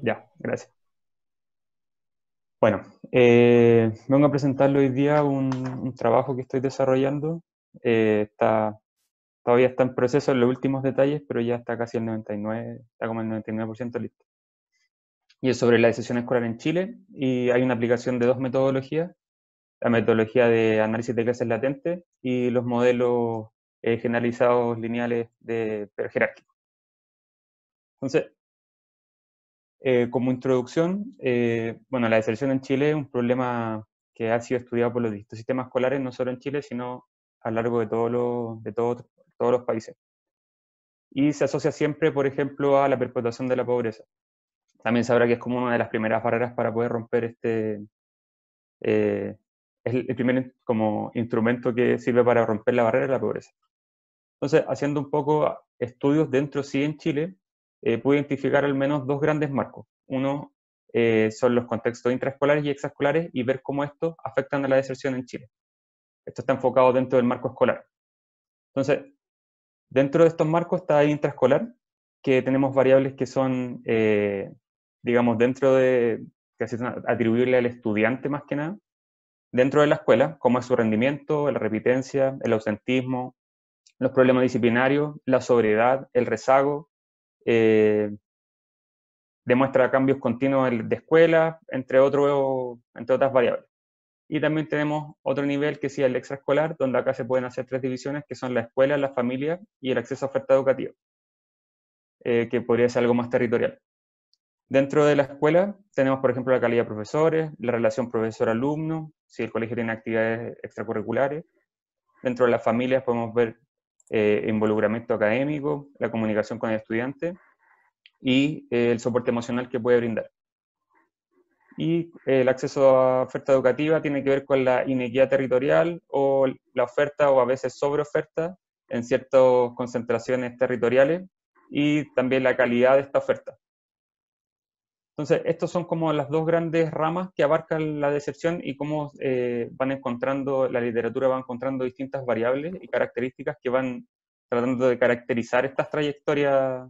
Ya, gracias. Bueno, vengo a presentarle hoy día un trabajo que estoy desarrollando. Todavía está en proceso en los últimos detalles, pero ya está casi el 99, está como el 99% listo. Y es sobre la decisión escolar en Chile, y hay una aplicación de dos metodologías: la metodología de análisis de clases latentes y los modelos generalizados lineales pero jerárquicos. Entonces, como introducción, bueno, la deserción en Chile es un problema que ha sido estudiado por los distintos sistemas escolares, no solo en Chile, sino a lo largo de, todos los países. Y se asocia siempre, por ejemplo, a la perpetuación de la pobreza. También sabrá que es como una de las primeras barreras para poder romper eh, es el primer como instrumento que sirve para romper la barrera de la pobreza. Entonces, haciendo un poco estudios dentro sí en Chile, pude identificar al menos dos grandes marcos. Uno son los contextos intraescolares y extraescolares y ver cómo estos afectan a la deserción en Chile. Esto está enfocado dentro del marco escolar. Entonces, dentro de estos marcos está el intraescolar, que tenemos variables que son, digamos, dentro de, que se atribuirle al estudiante más que nada, dentro de la escuela, como es su rendimiento, la repitencia, el ausentismo, los problemas disciplinarios, la sobriedad, el rezago, eh, demuestra cambios continuos de escuela, entre otras variables. Y también tenemos otro nivel que es el extraescolar, donde acá se pueden hacer tres divisiones, que son la escuela, la familia y el acceso a oferta educativa, que podría ser algo más territorial. Dentro de la escuela tenemos, por ejemplo, la calidad de profesores, la relación profesor-alumno, si el colegio tiene actividades extracurriculares. Dentro de las familias podemos ver involucramiento académico, la comunicación con el estudiante y el soporte emocional que puede brindar. Y el acceso a oferta educativa tiene que ver con la inequidad territorial o la oferta o a veces sobreoferta en ciertas concentraciones territoriales y también la calidad de esta oferta. Entonces, estos son como las dos grandes ramas que abarcan la deserción y cómo van encontrando, la literatura va encontrando distintas variables y características que van tratando de caracterizar estas trayectorias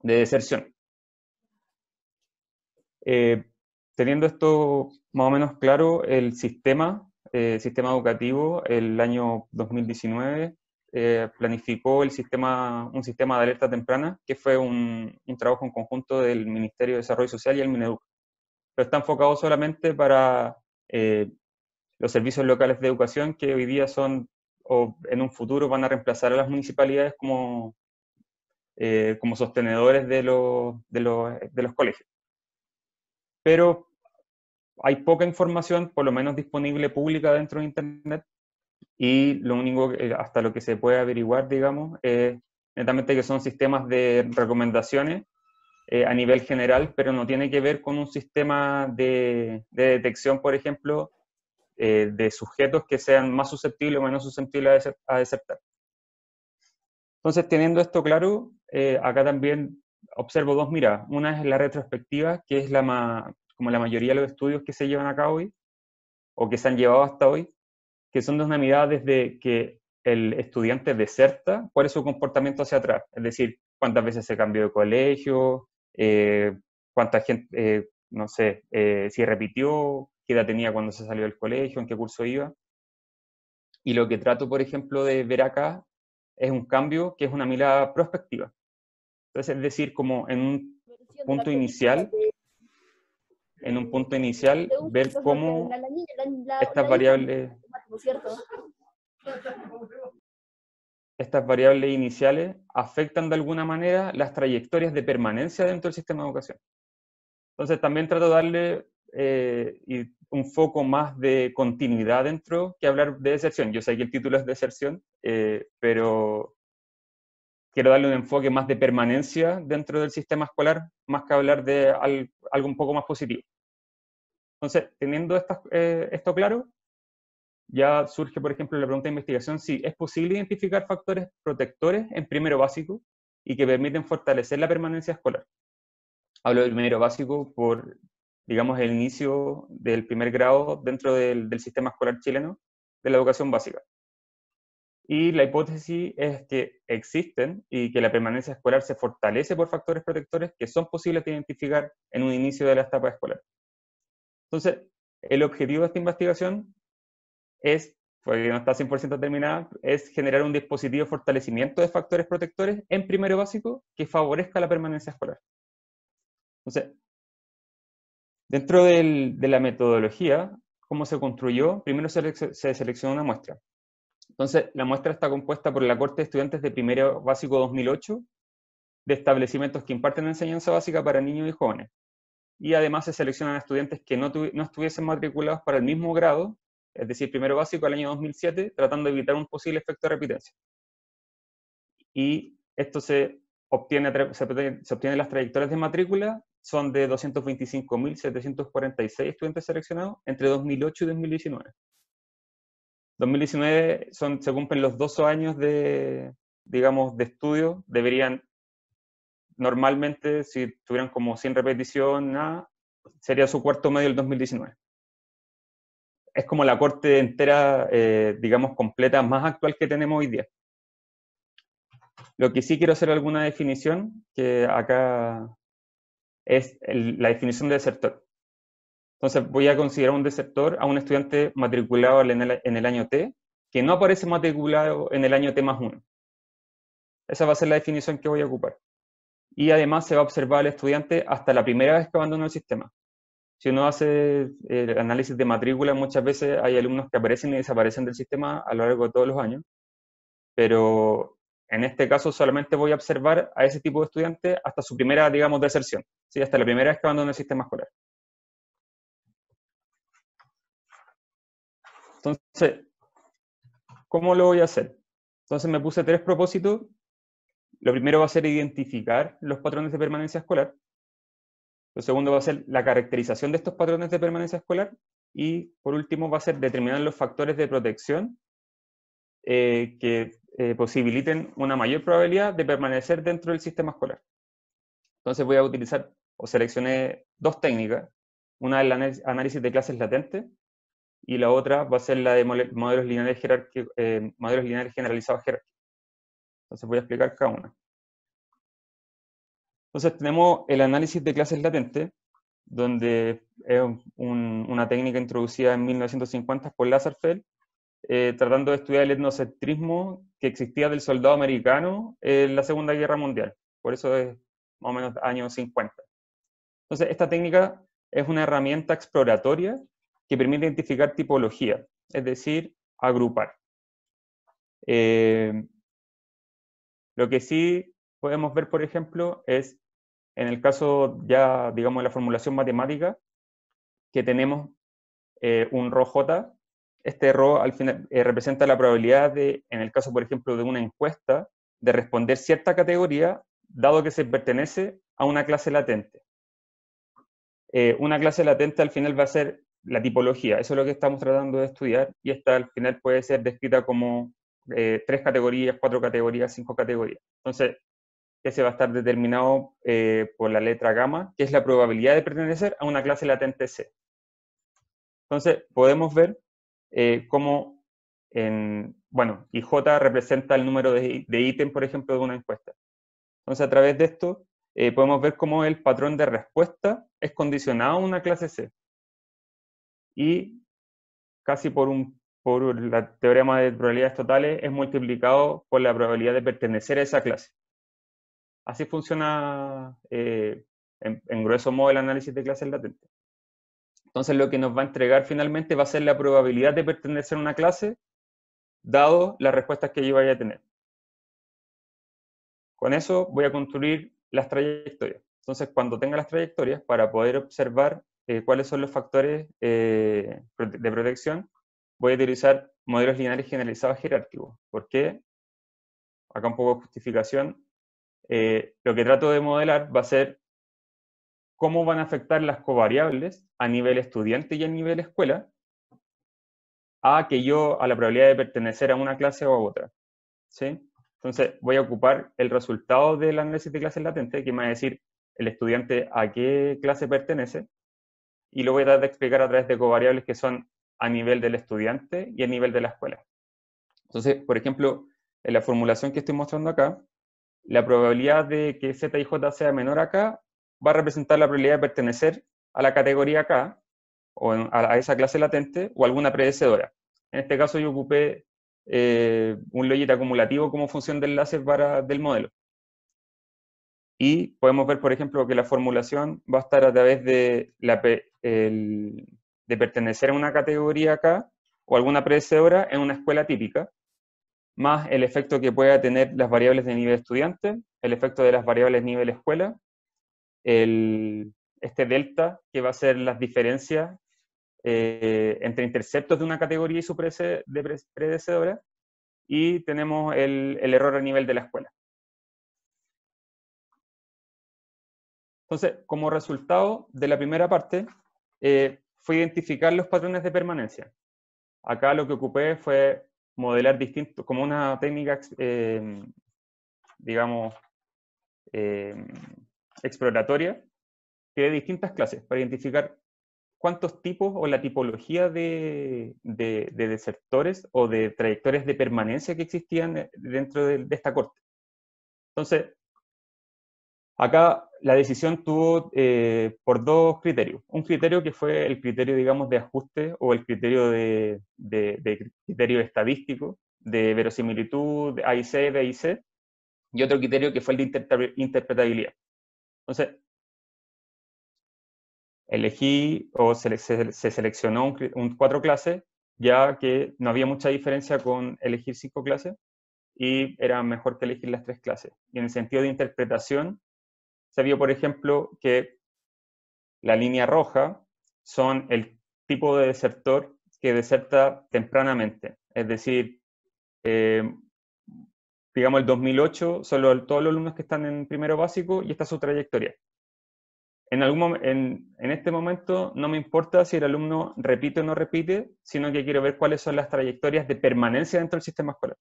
de deserción. Eh, Teniendo esto más o menos claro, sistema educativo, el año 2019 planificó un sistema de alerta temprana, que fue un trabajo en conjunto del Ministerio de Desarrollo Social y el Mineduc, pero está enfocado solamente para eh, los servicios locales de educación, que hoy día son, o en un futuro van a reemplazar a las municipalidades como sostenedores de los colegios. Pero hay poca información, por lo menos disponible pública dentro de Internet, y lo único, hasta lo que se puede averiguar, digamos, es netamente que son sistemas de recomendaciones a nivel general, pero no tiene que ver con un sistema de detección, por ejemplo, de sujetos que sean más susceptibles o menos susceptibles a desertar. Entonces, teniendo esto claro, acá también observo dos miradas. Una es la retrospectiva, que es como la mayoría de los estudios que se llevan a cabo hoy, o que se han llevado hasta hoy, que son de una mirada desde que el estudiante deserta, cuál es su comportamiento hacia atrás. Es decir, cuántas veces se cambió de colegio, cuánta gente, no sé, si repitió, qué edad tenía cuando se salió del colegio, en qué curso iba. Y lo que trato, por ejemplo, de ver acá es un cambio que es una mirada prospectiva. Entonces, es decir, como punto inicial, en un punto inicial, ver cómo estas variables ¿Cierto? estas variables iniciales afectan de alguna manera las trayectorias de permanencia dentro del sistema de educación. Entonces también trato de darle un foco más de continuidad dentro que hablar de deserción. Yo sé que el título es deserción, pero quiero darle un enfoque más de permanencia dentro del sistema escolar, más que hablar de algo un poco más positivo. Entonces, teniendo esto claro, ya surge, por ejemplo, la pregunta de investigación si es posible identificar factores protectores en primero básico y que permiten fortalecer la permanencia escolar. Hablo del primero básico por, digamos, el inicio del primer grado dentro del sistema escolar chileno de la educación básica. Y la hipótesis es que existen y que la permanencia escolar se fortalece por factores protectores que son posibles de identificar en un inicio de la etapa escolar. Entonces, el objetivo de esta investigación es, porque no está 100% terminada, es generar un dispositivo de fortalecimiento de factores protectores en primero básico que favorezca la permanencia escolar. Entonces, dentro de la metodología, ¿cómo se construyó? Primero se seleccionó una muestra. Entonces, la muestra está compuesta por la corte de estudiantes de primero básico 2008, de establecimientos que imparten enseñanza básica para niños y jóvenes. Y además se seleccionan estudiantes que no estuviesen matriculados para el mismo grado, es decir, primero básico al año 2007, tratando de evitar un posible efecto de repitencia. Y esto se obtiene las trayectorias de matrícula, son de 225.746 estudiantes seleccionados entre 2008 y 2019. 2019 se cumplen los 2 años de, digamos, de estudio, deberían normalmente, si tuvieran como 100 repetición, sería su cuarto medio el 2019. Es como la corte entera, digamos, completa, más actual que tenemos hoy día. Lo que sí quiero hacer alguna definición, que acá es la definición de desertor. Entonces voy a considerar un desertor a un estudiante matriculado en el año T, que no aparece matriculado en el año T más 1. Esa va a ser la definición que voy a ocupar. Y además se va a observar al estudiante hasta la primera vez que abandona el sistema. Si uno hace el análisis de matrícula, muchas veces hay alumnos que aparecen y desaparecen del sistema a lo largo de todos los años, pero en este caso solamente voy a observar a ese tipo de estudiante hasta su primera, digamos, deserción, ¿sí? Hasta la primera vez que abandona el sistema escolar. Entonces, ¿cómo lo voy a hacer? Entonces me puse 3 propósitos. Lo primero va a ser identificar los patrones de permanencia escolar. Lo segundo va a ser la caracterización de estos patrones de permanencia escolar. Y por último va a ser determinar los factores de protección que posibiliten una mayor probabilidad de permanecer dentro del sistema escolar. Entonces voy a utilizar o seleccioné 2 técnicas. Una es el análisis de clases latentes y la otra va a ser la de modelos lineales generalizados jerárquicos. Entonces voy a explicar cada una. Entonces tenemos el análisis de clases latentes, donde es una técnica introducida en 1950 por Lasserfeld, tratando de estudiar el etnocentrismo que existía del soldado americano en la Segunda Guerra Mundial. Por eso es más o menos años 50. Entonces, esta técnica es una herramienta exploratoria que permite identificar tipología, es decir, agrupar. Lo que sí podemos ver, por ejemplo, es en el caso ya, digamos, de la formulación matemática, que tenemos un ρJ. Este ρ al final representa la probabilidad de, en el caso, por ejemplo, de una encuesta, de responder cierta categoría, dado que se pertenece a una clase latente. Una clase latente al final va a ser la tipología, eso es lo que estamos tratando de estudiar, y esta al final puede ser descrita como 3 categorías, 4 categorías, 5 categorías. Entonces, ese va a estar determinado por la letra gamma, que es la probabilidad de pertenecer a una clase latente C. Entonces, podemos ver cómo, bueno, y J representa el número de ítem, por ejemplo, de una encuesta. Entonces, a través de esto, podemos ver cómo el patrón de respuesta es condicionado a una clase C. Y casi por la teorema de probabilidades totales es multiplicado por la probabilidad de pertenecer a esa clase. Así funciona en grueso modo el análisis de clases latentes. Entonces lo que nos va a entregar finalmente va a ser la probabilidad de pertenecer a una clase dado las respuestas que yo vaya a tener. Con eso voy a construir las trayectorias. Entonces cuando tenga las trayectorias, para poder observar cuáles son los factores de protección, voy a utilizar modelos lineales generalizados jerárquicos. ¿Por qué? Acá un poco de justificación. Lo que trato de modelar va a ser cómo van a afectar las covariables a nivel estudiante y a nivel escuela a la probabilidad de pertenecer a una clase o a otra. ¿Sí? Entonces voy a ocupar el resultado del análisis de clases latentes, que me va a decir el estudiante a qué clase pertenece, y lo voy a tratar de explicar a través de covariables que son a nivel del estudiante y a nivel de la escuela. Entonces, por ejemplo, en la formulación que estoy mostrando acá, la probabilidad de que Z y J sea menor a K va a representar la probabilidad de pertenecer a la categoría K, o a esa clase latente, o alguna predecedora. En este caso yo ocupé un logit acumulativo como función de enlace del modelo. Y podemos ver, por ejemplo, que la formulación va a estar a través de, de pertenecer a una categoría K o alguna predecedora en una escuela típica, más el efecto que pueda tener las variables de nivel estudiante, el efecto de las variables nivel escuela, este delta, que va a ser las diferencias entre interceptos de una categoría y su predecedora, y tenemos el error a nivel de la escuela. Entonces, como resultado de la primera parte, fue identificar los patrones de permanencia. Acá lo que ocupé fue modelar distintos, como una técnica, digamos, exploratoria, creé distintas clases para identificar cuántos tipos o la tipología de desertores o de trayectorias de permanencia que existían dentro de esta corte. Entonces, acá la decisión tuvo por dos criterios. Un criterio que fue el criterio, digamos, de ajuste o el criterio de criterio estadístico, de verosimilitud, de AIC, BIC, y otro criterio que fue el de interpretabilidad. Entonces, elegí o se seleccionó cuatro clases, ya que no había mucha diferencia con elegir 5 clases y era mejor que elegir las 3 clases. Y en el sentido de interpretación, se vio, por ejemplo, que la línea roja son el tipo de desertor que deserta tempranamente. Es decir, digamos el 2008, solo todos los alumnos que están en primero básico y esta es su trayectoria. En este momento no me importa si el alumno repite o no repite, sino que quiero ver cuáles son las trayectorias de permanencia dentro del sistema escolar.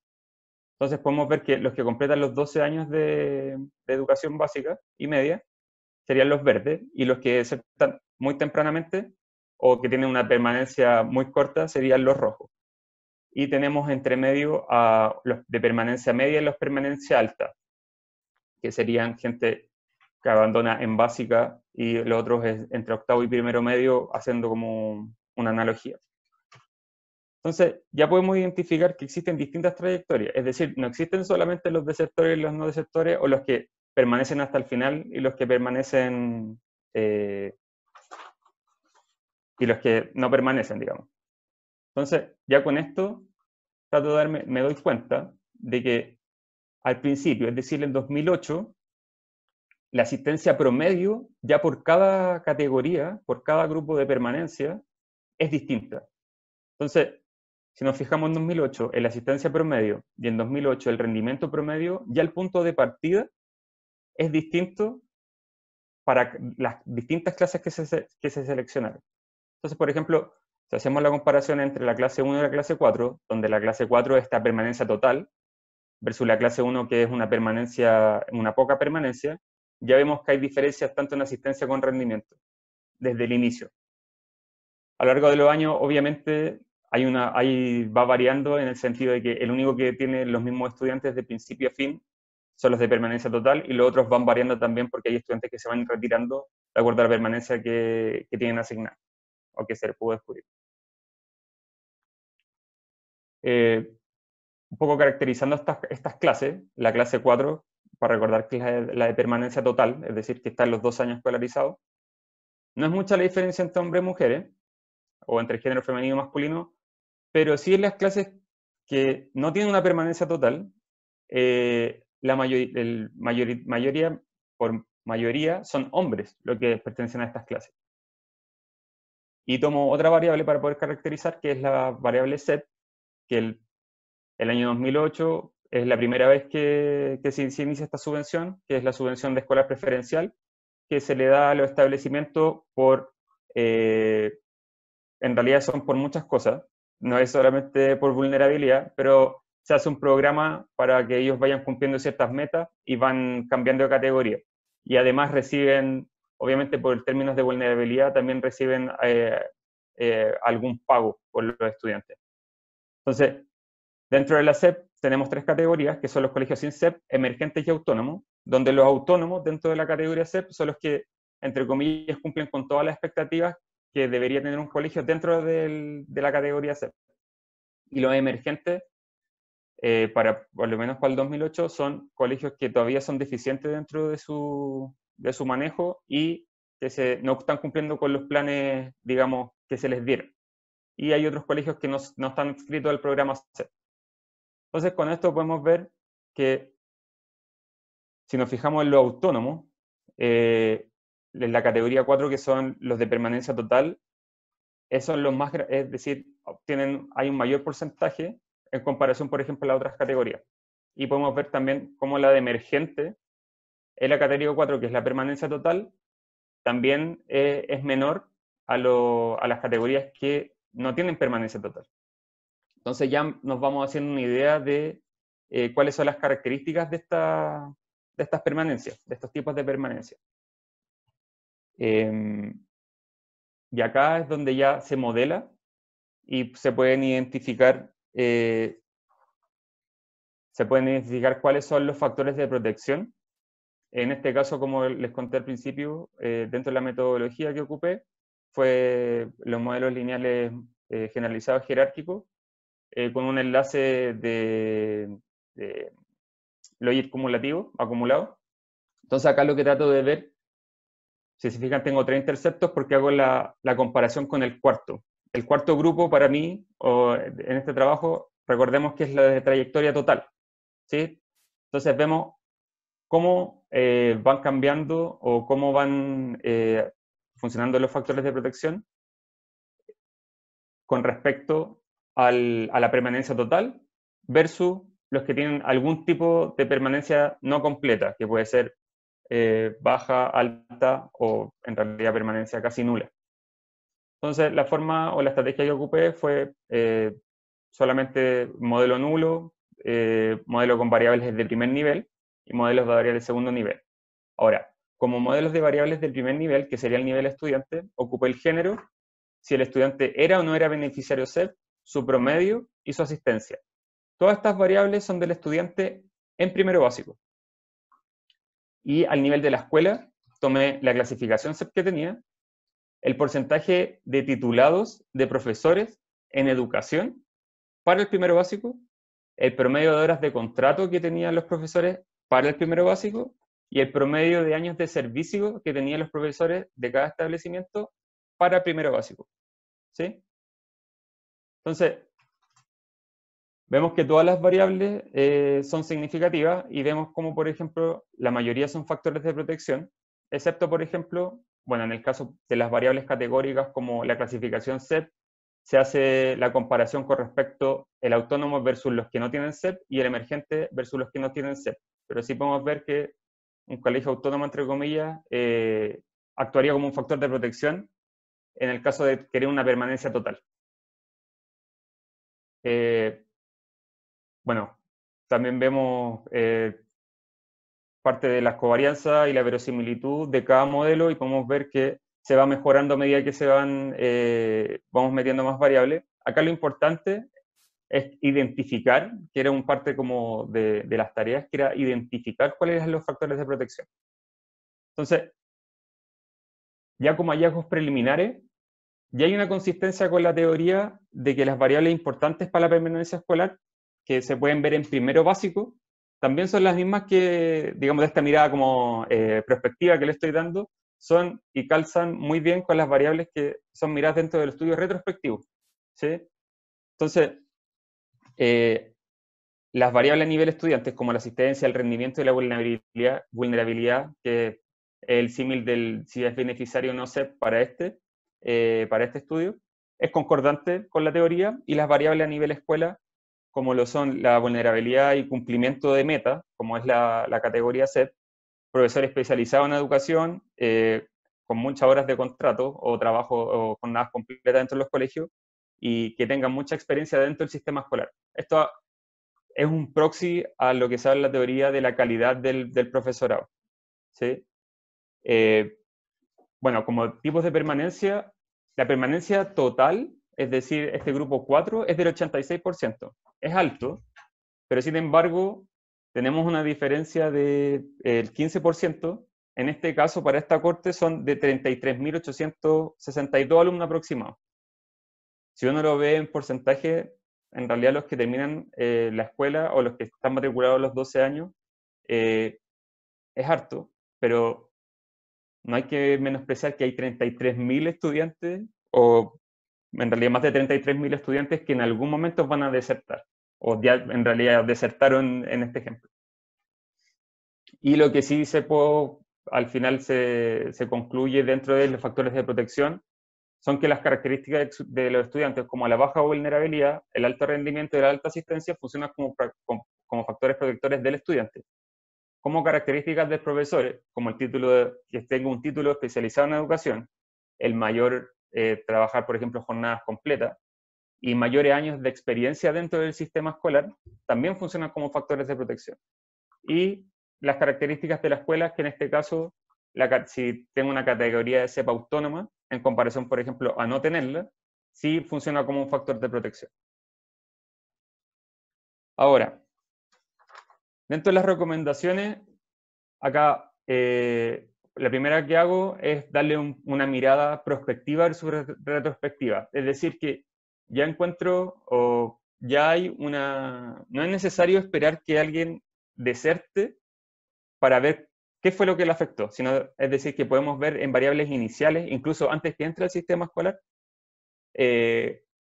Entonces podemos ver que los que completan los 12 años de educación básica y media serían los verdes, y los que desertan muy tempranamente o que tienen una permanencia muy corta serían los rojos. Y tenemos entre medio a los de permanencia media y los de permanencia alta, que serían gente que abandona en básica y los otros es entre octavo y primero medio, haciendo como una analogía. Entonces, ya podemos identificar que existen distintas trayectorias, es decir, no existen solamente los desertores y los no desertores, o los que permanecen hasta el final y los que permanecen y los que no permanecen, digamos. Entonces, ya con esto, me doy cuenta de que al principio, es decir, en 2008, la asistencia promedio, ya por cada categoría, por cada grupo de permanencia, es distinta. Entonces, si nos fijamos en 2008, en la asistencia promedio y en 2008 el rendimiento promedio, ya el punto de partida es distinto para las distintas clases que se seleccionaron. Entonces, por ejemplo, si hacemos la comparación entre la clase 1 y la clase 4, donde la clase 4 está permanencia total, versus la clase 1 que es una poca permanencia, ya vemos que hay diferencias tanto en asistencia como en rendimiento, desde el inicio. A lo largo de los años, obviamente, va variando en el sentido de que el único que tiene los mismos estudiantes de principio a fin son los de permanencia total, y los otros van variando también porque hay estudiantes que se van retirando de acuerdo a la permanencia que tienen asignada o que se les pudo descubrir. Un poco caracterizando estas clases, la clase 4, para recordar que es la de permanencia total, es decir, que está en los 2 años escolarizados, no es mucha la diferencia entre hombres y mujeres, o entre género femenino y masculino, pero sí en las clases que no tienen una permanencia total, por mayoría son hombres los que pertenecen a estas clases. Y tomo otra variable para poder caracterizar, que es la variable set, que el año 2008 es la primera vez que se inicia esta subvención, que es la subvención de escolar preferencial, que se le da a los establecimientos en realidad son por muchas cosas, no es solamente por vulnerabilidad, pero se hace un programa para que ellos vayan cumpliendo ciertas metas y van cambiando de categoría. Y además reciben, obviamente por términos de vulnerabilidad, también reciben algún pago por los estudiantes. Entonces, Dentro de la SEP tenemos 3 categorías, que son los colegios sin SEP, emergentes y autónomos, donde los autónomos dentro de la categoría SEP son los que, entre comillas, cumplen con todas las expectativas que debería tener un colegio dentro de la categoría SEP. Y los emergentes, por lo menos para el 2008, son colegios que todavía son deficientes dentro de su manejo y que no están cumpliendo con los planes, digamos, que se les dieron. Y hay otros colegios que no están inscritos al programa SEP. Entonces, con esto podemos ver que si nos fijamos en lo autónomo, en la categoría 4, que son los de permanencia total, esos son los más, es decir, hay un mayor porcentaje en comparación, por ejemplo, a las otras categorías. Y podemos ver también cómo la de emergente, en la categoría 4, que es la permanencia total, también es menor a las categorías que no tienen permanencia total. Entonces ya nos vamos haciendo una idea de cuáles son las características de estas permanencias, de estos tipos de permanencia. Y acá es donde ya se modela y se pueden identificar cuáles son los factores de protección. En este caso, como les conté al principio, dentro de la metodología que ocupé, fue los modelos lineales generalizados jerárquicos, con un enlace de logic cumulativo, acumulado. Entonces acá lo que trato de ver, si se fijan, tengo 3 interceptos porque hago la comparación con el cuarto. El cuarto grupo para mí, en este trabajo, recordemos que es la de trayectoria total, ¿sí? Entonces vemos cómo van cambiando o cómo van funcionando los factores de protección con respecto a la permanencia total versus los que tienen algún tipo de permanencia no completa, que puede ser baja, alta o en realidad permanencia casi nula. Entonces, la forma o la estrategia que ocupé fue solamente modelo nulo, modelo con variables de primer nivel y modelos de variables de segundo nivel. Ahora, como modelos de variables del primer nivel, que sería el nivel estudiante, ocupé el género, si el estudiante era o no era beneficiario SEP, su promedio y su asistencia. Todas estas variables son del estudiante en primero básico. Y al nivel de la escuela, tomé la clasificación SEP que tenía, el porcentaje de titulados de profesores en educación para el primero básico, el promedio de horas de contrato que tenían los profesores para el primero básico y el promedio de años de servicio que tenían los profesores de cada establecimiento para el primero básico. ¿Sí? Entonces, vemos que todas las variables son significativas y vemos como, por ejemplo, la mayoría son factores de protección, excepto, por ejemplo, bueno, en el caso de las variables categóricas como la clasificación SEP, se hace la comparación con respecto el autónomo versus los que no tienen SEP y el emergente versus los que no tienen SEP. Pero sí podemos ver que un colegio autónomo, entre comillas, actuaría como un factor de protección en el caso de querer una permanencia total. Bueno, también vemos parte de las covarianzas y la verosimilitud de cada modelo y podemos ver que se va mejorando a medida que vamos metiendo más variables. Acá lo importante es identificar, que era un parte como de las tareas, que era identificar cuáles eran los factores de protección. Entonces, ya como hallazgos preliminares, ya hay una consistencia con la teoría de que las variables importantes para la permanencia escolar, que se pueden ver en primero básico, también son las mismas que, digamos, de esta mirada como prospectiva que le estoy dando, son y calzan muy bien con las variables que son miradas dentro del estudio retrospectivo. ¿Sí? Entonces, las variables a nivel estudiantes, como la asistencia, el rendimiento y la vulnerabilidad, que es el símil del si es beneficiario o no SEP para este estudio, es concordante con la teoría, y las variables a nivel escuela, como lo son la vulnerabilidad y cumplimiento de meta, como es la categoría SEP, profesor especializado en educación, con muchas horas de contrato o trabajo o jornadas completas dentro de los colegios, y que tengan mucha experiencia dentro del sistema escolar. Esto es un proxy a lo que se habla en la teoría de la calidad del profesorado. ¿Sí? Bueno, como tipos de permanencia, la permanencia total es decir, este grupo 4 es del 86%. Es alto, pero sin embargo, tenemos una diferencia del 15%. En este caso, para esta corte son de 33.862 alumnos aproximados. Si uno lo ve en porcentaje, en realidad los que terminan la escuela o los que están matriculados a los 12 años, es harto, pero no hay que menospreciar que hay 33.000 estudiantes, o en realidad más de 33.000 estudiantes que en algún momento van a desertar, o ya en realidad desertaron en este ejemplo. Y lo que sí al final se concluye dentro de los factores de protección son que las características de los estudiantes, como la baja vulnerabilidad, el alto rendimiento y la alta asistencia, funcionan como factores protectores del estudiante. Como características del profesor, como que tenga un título especializado en educación, el mayor trabajar, por ejemplo, jornadas completas, y mayores años de experiencia dentro del sistema escolar, también funcionan como factores de protección. Y las características de la escuela, que en este caso, si tengo una categoría de cepa autónoma, en comparación, por ejemplo, a no tenerla, sí funciona como un factor de protección. Ahora, dentro de las recomendaciones, acá la primera que hago es darle una mirada prospectiva versus retrospectiva. Es decir, que ya encuentro o ya hay no es necesario esperar que alguien deserte para ver qué fue lo que le afectó, sino, es decir, que podemos ver en variables iniciales, incluso antes que entre al sistema escolar,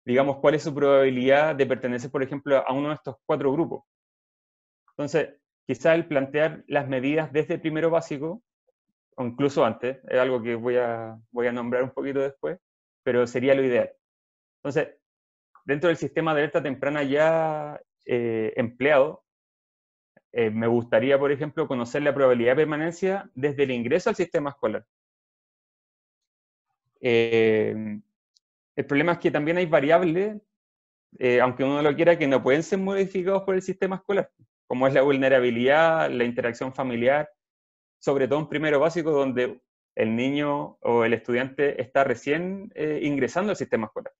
digamos, cuál es su probabilidad de pertenecer, por ejemplo, a uno de estos 4 grupos. Entonces, quizá el plantear las medidas desde primero básico, o incluso antes, es algo que voy a nombrar un poquito después, pero sería lo ideal. Entonces, dentro del sistema de alerta temprana ya empleado, me gustaría, por ejemplo, conocer la probabilidad de permanencia desde el ingreso al sistema escolar. El problema es que también hay variables, aunque uno lo quiera, que no pueden ser modificados por el sistema escolar, como es la vulnerabilidad, la interacción familiar, sobre todo en primero básico, donde el niño o el estudiante está recién ingresando al sistema escolar.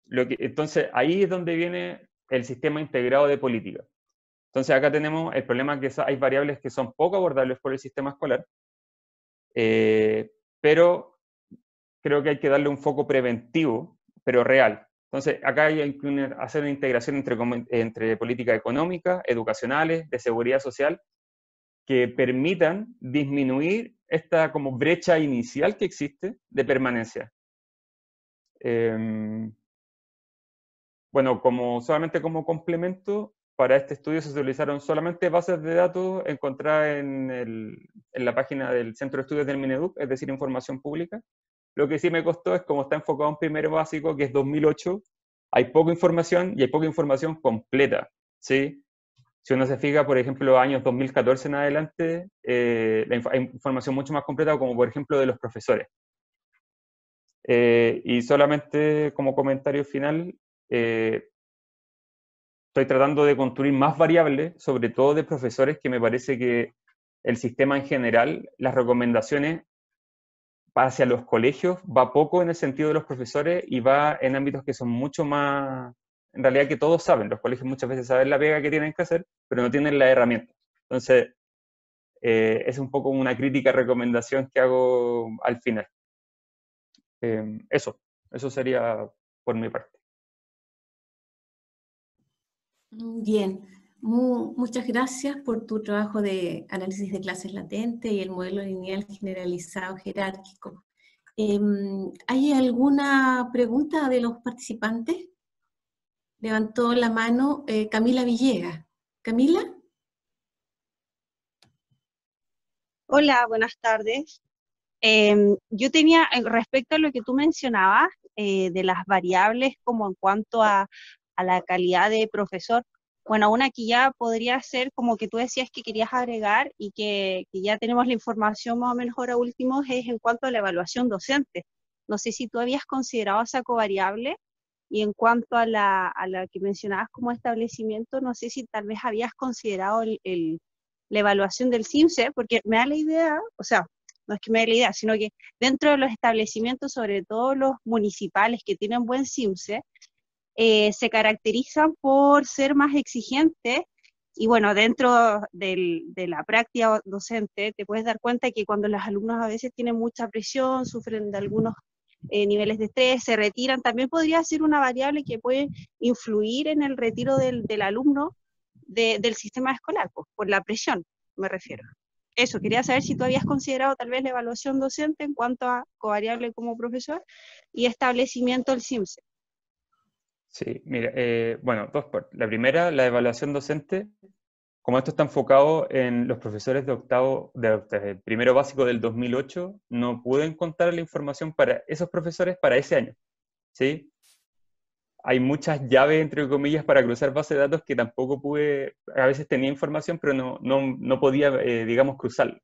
Entonces, ahí es donde viene el sistema integrado de política. Entonces, acá tenemos el problema que hay variables que son poco abordables por el sistema escolar, pero creo que hay que darle un foco preventivo, pero real. Entonces, acá hay que hacer una integración entre políticas económicas, educacionales, de seguridad social, que permitan disminuir esta como brecha inicial que existe de permanencia. Bueno, solamente como complemento, para este estudio se utilizaron solamente bases de datos encontradas en la página del Centro de Estudios del Mineduc, es decir, información pública. Lo que sí me costó es, como está enfocado en primero básico, que es 2008, hay poca información y hay poca información completa, ¿sí? Si uno se fija, por ejemplo, años 2014 en adelante, hay información mucho más completa, como por ejemplo de los profesores. Y solamente como comentario final, estoy tratando de construir más variables, sobre todo de profesores, que me parece que el sistema en general, las recomendaciones hacia los colegios va poco en el sentido de los profesores y va en ámbitos que son mucho más, en realidad, que todos saben. Los colegios muchas veces saben la pega que tienen que hacer, pero no tienen la herramienta. Entonces, es un poco una crítica recomendación que hago al final. Eso sería por mi parte. Bien, muchas gracias por tu trabajo de análisis de clases latentes y el modelo lineal generalizado jerárquico. ¿Hay alguna pregunta de los participantes? Levantó la mano Camila Villegas. ¿Camila? Hola, buenas tardes. Yo tenía, respecto a lo que tú mencionabas, de las variables como en cuanto a la calidad de profesor, bueno, una que ya podría ser como que tú decías que querías agregar y que ya tenemos la información más o menos ahora último, es en cuanto a la evaluación docente. No sé si tú habías considerado esa covariable, y en cuanto a la que mencionabas como establecimiento, no sé si tal vez habías considerado la evaluación del CIMSE, porque me da la idea, o sea, no es que me dé la idea, sino que dentro de los establecimientos, sobre todo los municipales que tienen buen CIMSE, se caracterizan por ser más exigentes y bueno, dentro de la práctica docente te puedes dar cuenta que cuando los alumnos a veces tienen mucha presión, sufren de algunos niveles de estrés, se retiran, también podría ser una variable que puede influir en el retiro del alumno del sistema escolar, pues, por la presión, me refiero. Eso, quería saber si tú habías considerado tal vez la evaluación docente en cuanto a covariable como profesor y establecimiento del CIMSE. Sí, mira, bueno, dos partes. La primera, la evaluación docente, como esto está enfocado en los profesores de octavo, de primero básico del 2008, no pude encontrar la información para esos profesores para ese año, ¿sí? Hay muchas llaves, entre comillas, para cruzar bases de datos que tampoco pude, a veces tenía información, pero no podía, digamos, cruzarla.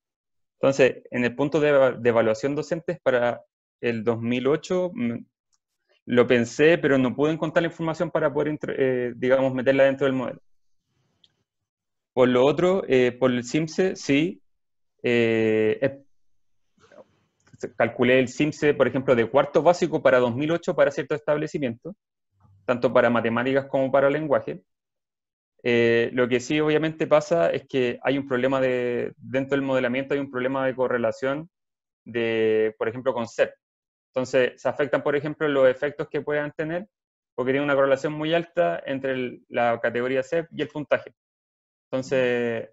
Entonces, en el punto de evaluación docentes para el 2008, lo pensé, pero no pude encontrar la información para poder, digamos, meterla dentro del modelo. Por lo otro, por el CIMSE, sí, calculé el CIMSE, por ejemplo, de cuarto básico para 2008 para ciertos establecimientos, tanto para matemáticas como para lenguaje. Lo que sí obviamente pasa es que hay un problema dentro del modelamiento hay un problema de correlación por ejemplo, con SEP. Entonces, se afectan, por ejemplo, los efectos que puedan tener, porque tiene una correlación muy alta entre la categoría SEP y el puntaje. Entonces,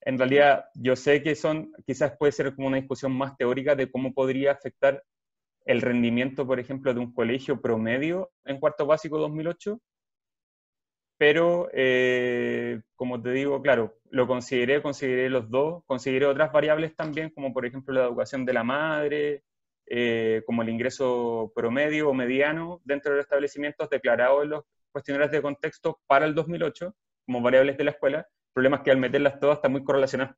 en realidad, yo sé que quizás puede ser como una discusión más teórica de cómo podría afectar el rendimiento, por ejemplo, de un colegio promedio en cuarto básico 2008, pero como te digo, claro, consideré los dos, consideré otras variables también, como por ejemplo la educación de la madre, como el ingreso promedio o mediano dentro de los establecimientos declarados en los cuestionarios de contexto para el 2008, como variables de la escuela. El problema es que al meterlas todas están muy correlacionadas.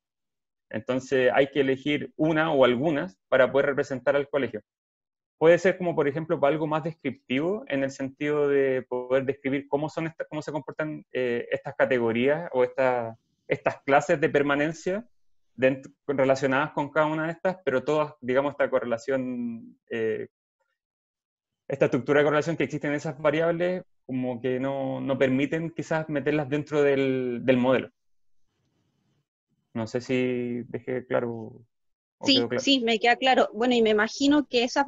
Entonces hay que elegir una o algunas para poder representar al colegio. Puede ser como, por ejemplo, para algo más descriptivo, en el sentido de poder describir cómo se comportan estas categorías o estas clases de permanencia relacionadas con cada una de estas, pero todas, digamos, esta correlación, esta estructura de correlación que existe en esas variables, como que no permiten quizás meterlas dentro del modelo. No sé si dejé claro o Sí, quedó claro. sí, me queda claro. Bueno, y me imagino que esas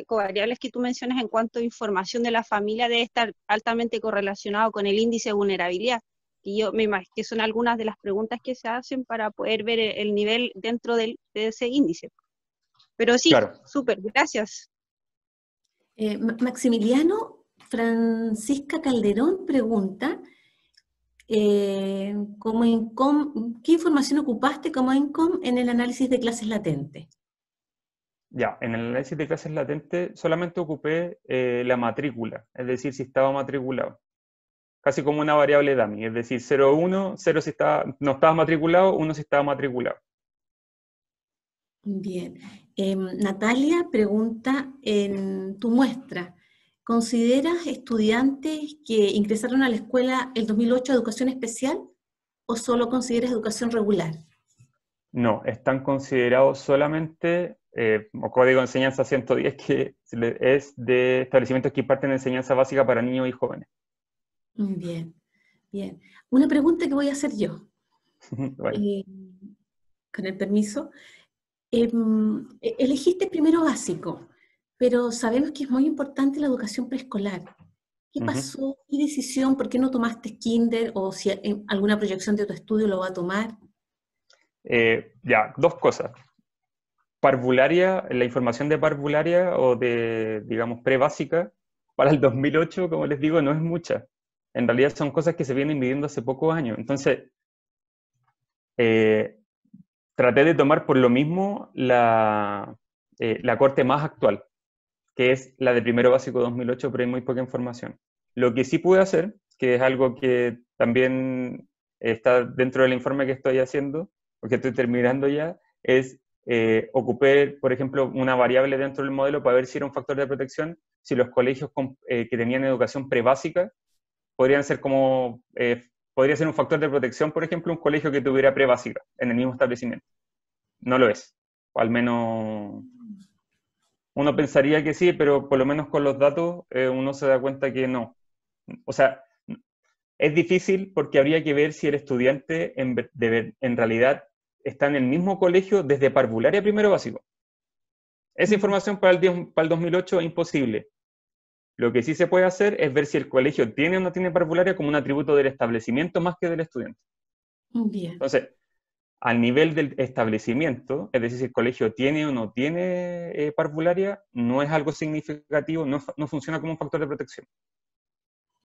covariables que tú mencionas en cuanto a información de la familia debe estar altamente correlacionado con el índice de vulnerabilidad. Y yo me imagino que son algunas de las preguntas que se hacen para poder ver el nivel dentro de ese índice. Pero sí, Claro. súper, gracias. Maximiliano, Francisca Calderón pregunta, ¿qué información ocupaste como INCOM en el análisis de clases latentes? Ya, en el análisis de clases latentes solamente ocupé la matrícula, es decir, si estaba matriculado. Casi como una variable dummy, es decir, 0, 1, 0 si no estaba matriculado, 1 si estaba matriculado. Bien. Natalia pregunta en tu muestra, ¿consideras estudiantes que ingresaron a la escuela el 2008 educación especial o solo consideras educación regular? No, están considerados solamente, o código de enseñanza 110, que es de establecimientos que imparten enseñanza básica para niños y jóvenes. Bien, bien. Una pregunta que voy a hacer yo, Vale. con el permiso. Elegiste primero básico, pero sabemos que es muy importante la educación preescolar. ¿Qué pasó? ¿Qué decisión? ¿Por qué no tomaste kinder? ¿O si en alguna proyección de tu estudio lo va a tomar? Ya, dos cosas. Parvularia, la información de parvularia o de, digamos, pre-básica, para el 2008, como les digo, no es mucha. En realidad son cosas que se vienen midiendo hace pocos años. Entonces, traté de tomar por lo mismo la corte más actual, que es la de primero básico 2008, pero hay muy poca información. Lo que sí pude hacer, que es algo que también está dentro del informe que estoy haciendo, o que estoy terminando ya, es ocupé, por ejemplo, una variable dentro del modelo para ver si era un factor de protección, si los colegios que tenían educación prebásica podrían ser podría ser un factor de protección, por ejemplo, un colegio que tuviera prebásica en el mismo establecimiento. No lo es. O al menos uno pensaría que sí, pero por lo menos con los datos uno se da cuenta que no. O sea, es difícil porque habría que ver si el estudiante en realidad está en el mismo colegio desde parvularia a primero básico. Esa información para el 2008 es imposible. Lo que sí se puede hacer es ver si el colegio tiene o no tiene parvularia como un atributo del establecimiento más que del estudiante. Bien. Entonces, al nivel del establecimiento, es decir, si el colegio tiene o no tiene parvularia, no es algo significativo, no funciona como un factor de protección.